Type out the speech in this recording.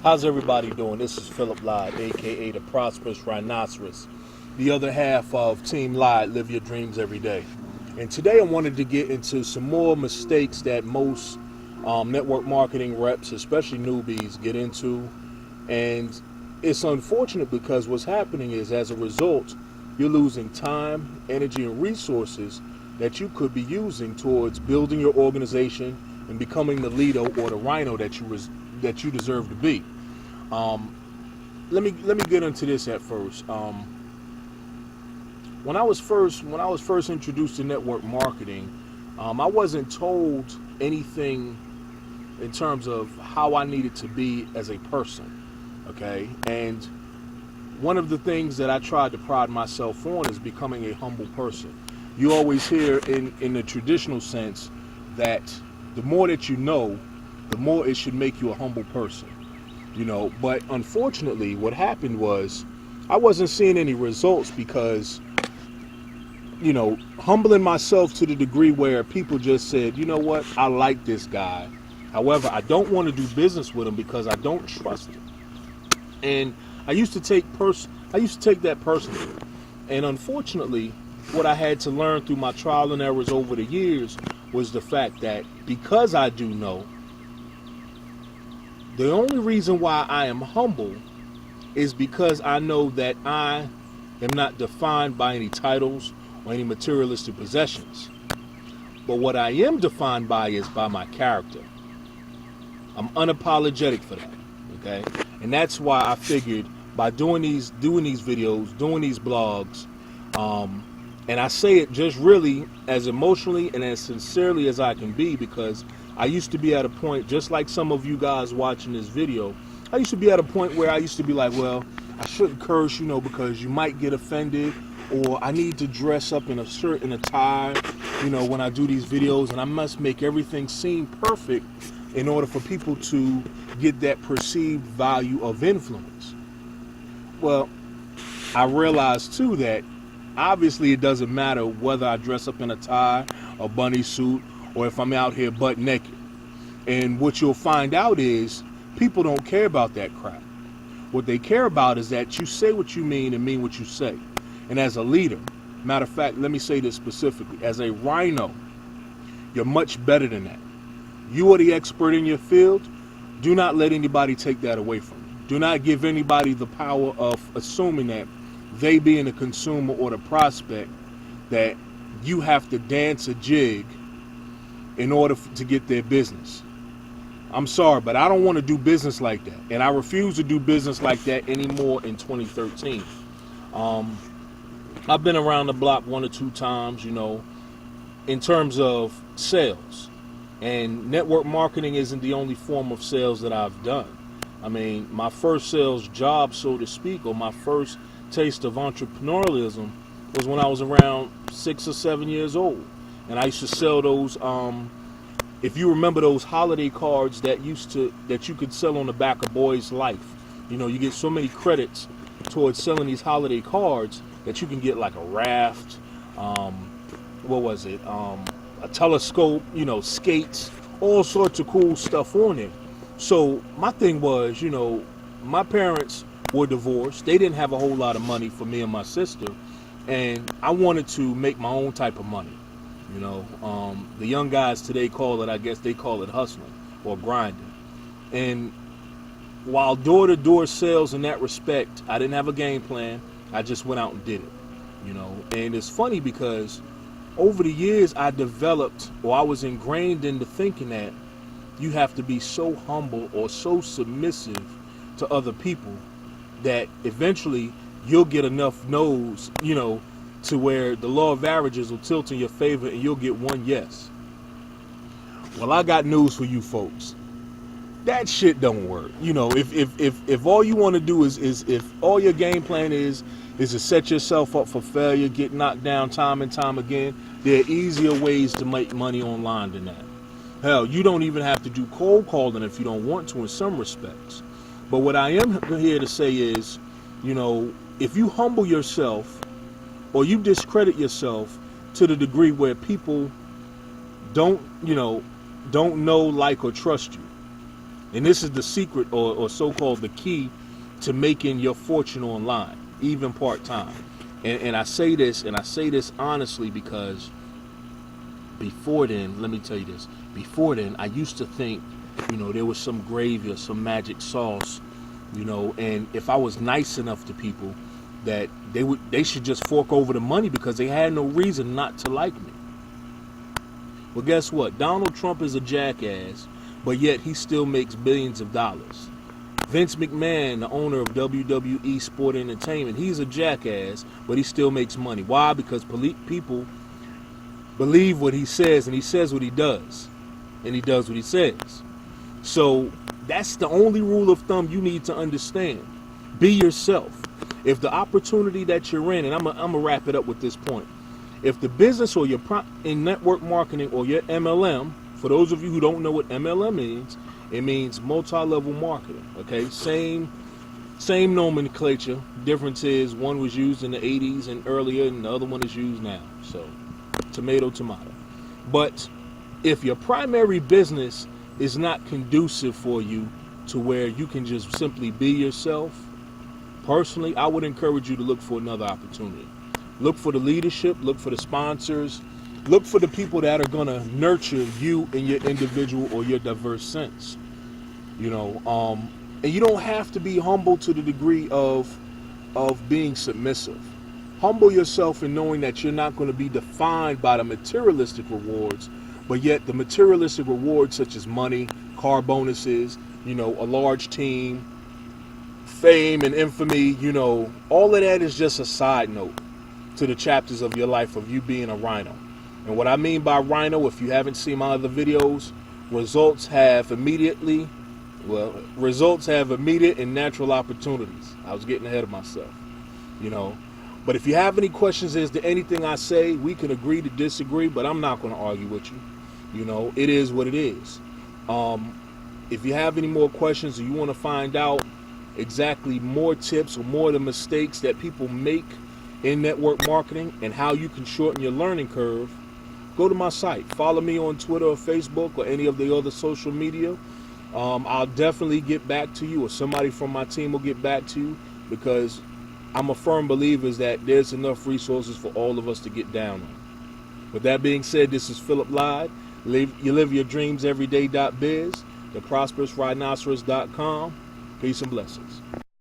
How's everybody doing? This is Philip Lyde, aka the Prosperous Rhinoceros, the other half of Team Lyde, Live Your Dreams Every Day. And today I wanted to get into some more mistakes that most network marketing reps, especially newbies, get into. And it's unfortunate because what's happening is, as a result, you're losing time, energy, and resources that you could be using towards building your organization and becoming the leader or the RHINO that you deserve to be. Let me get into this at first. When I was first introduced to network marketing, I wasn't told anything in terms of how I needed to be as a person. Okay, and one of the things that I tried to pride myself on is becoming a humble person. You always hear in the traditional sense that the more that you know, the more it should make you a humble person. But unfortunately what happened was I wasn't seeing any results because humbling myself to the degree where people just said, you know what, I like this guy, however I don't want to do business with him because I don't trust him. And I used to take that personally. And unfortunately what I had to learn through my trial and errors over the years was the fact that because I do know, the only reason why I am humble is because I know that I am not defined by any titles or any materialistic possessions. But what I am defined by is by my character. I'm unapologetic for that, okay? And that's why I figured by doing these videos, doing these blogs, and I say it just really as emotionally and as sincerely as I can be, because I used to be at a point, just like some of you guys watching this video, I used to be at a point where I used to be like, well, I shouldn't curse, because you might get offended, or I need to dress up in a shirt and a tie, when I do these videos, and I must make everything seem perfect in order for people to get that perceived value of influence. Well, I realized too that obviously it doesn't matter whether I dress up in a tie, a bunny suit, or if I'm out here butt naked. And what you'll find out is people don't care about that crap. What they care about is that you say what you mean and mean what you say. And as a leader, matter of fact, let me say this specifically, as a RHINO, you're much better than that. You are the expert in your field. Do not let anybody take that away from you. Do not give anybody the power of assuming that they, being the consumer or the prospect, that you have to dance a jig in order to get their business. I'm sorry, but I don't want to do business like that. And I refuse to do business like that anymore in 2013. I've been around the block one or two times, in terms of sales. And network marketing isn't the only form of sales that I've done. I mean, my first sales job, so to speak, or my first taste of entrepreneurialism was when I was around 6 or 7 years old. And I used to sell those, if you remember those holiday cards that you could sell on the back of Boy's Life. You get so many credits towards selling these holiday cards that you can get like a raft, a telescope, skates, all sorts of cool stuff on it. So my thing was, my parents were divorced. They didn't have a whole lot of money for me and my sister. And I wanted to make my own type of money. The young guys today I guess they call it hustling or grinding. And while door-to-door sales in that respect, I didn't have a game plan. I just went out and did it, And it's funny because over the years I was ingrained into thinking that you have to be so humble or so submissive to other people that eventually you'll get enough no's, to where the law of averages will tilt in your favor and you'll get one yes. Well, I got news for you folks. That shit don't work. If all you want to do is if all your game plan is to set yourself up for failure, get knocked down time and time again, there are easier ways to make money online than that. Hell, you don't even have to do cold calling if you don't want to in some respects. But what I am here to say is, if you humble yourself or you discredit yourself to the degree where people don't know, like, or trust you, And this is the secret, or so-called the key to making your fortune online, even part-time. And I say this honestly, because before then, let me tell you this. Before then, I used to think, there was some gravy or some magic sauce, and if I was nice enough to people, that they should just fork over the money because they had no reason not to like me. Well, guess what? Donald Trump is a jackass, but yet he still makes billions of dollars. Vince McMahon, the owner of WWE Sport Entertainment, he's a jackass, but he still makes money. Why? Because people believe what he says, and he says what he does, and he does what he says. So that's the only rule of thumb you need to understand. Be yourself. If the opportunity that you're in, and I'm gonna wrap it up with this point. If the business or in network marketing or your MLM, for those of you who don't know what MLM means, it means multi-level marketing. Okay, same nomenclature. Difference is one was used in the 80s and earlier, and the other one is used now. So, tomato. But if your primary business is not conducive for you to where you can just simply be yourself, personally, I would encourage you to look for another opportunity. Look for the leadership, look for the sponsors, look for the people that are going to nurture you in your individual or your diverse sense. And you don't have to be humble to the degree of being submissive. Humble yourself in knowing that you're not going to be defined by the materialistic rewards, but yet the materialistic rewards such as money, car bonuses, a large team, fame and infamy, all of that is just a side note to the chapters of your life of you being a RHINO. And what I mean by RHINO, if you haven't seen my other videos, results have immediate and natural opportunities. I was getting ahead of myself, But if you have any questions as to anything I say, we can agree to disagree, but I'm not going to argue with you. It is what it is. If you have any more questions or you want to find out exactly more tips or more of the mistakes that people make in network marketing and how you can shorten your learning curve, go to my site. Follow me on Twitter or Facebook or any of the other social media. I'll definitely get back to you, or somebody from my team will get back to you, because I'm a firm believer that there's enough resources for all of us to get down on. With that being said, this is Philip Lyde. You live your dreams everyday.biz, theprosperousrhinoceros.com. Peace and blessings.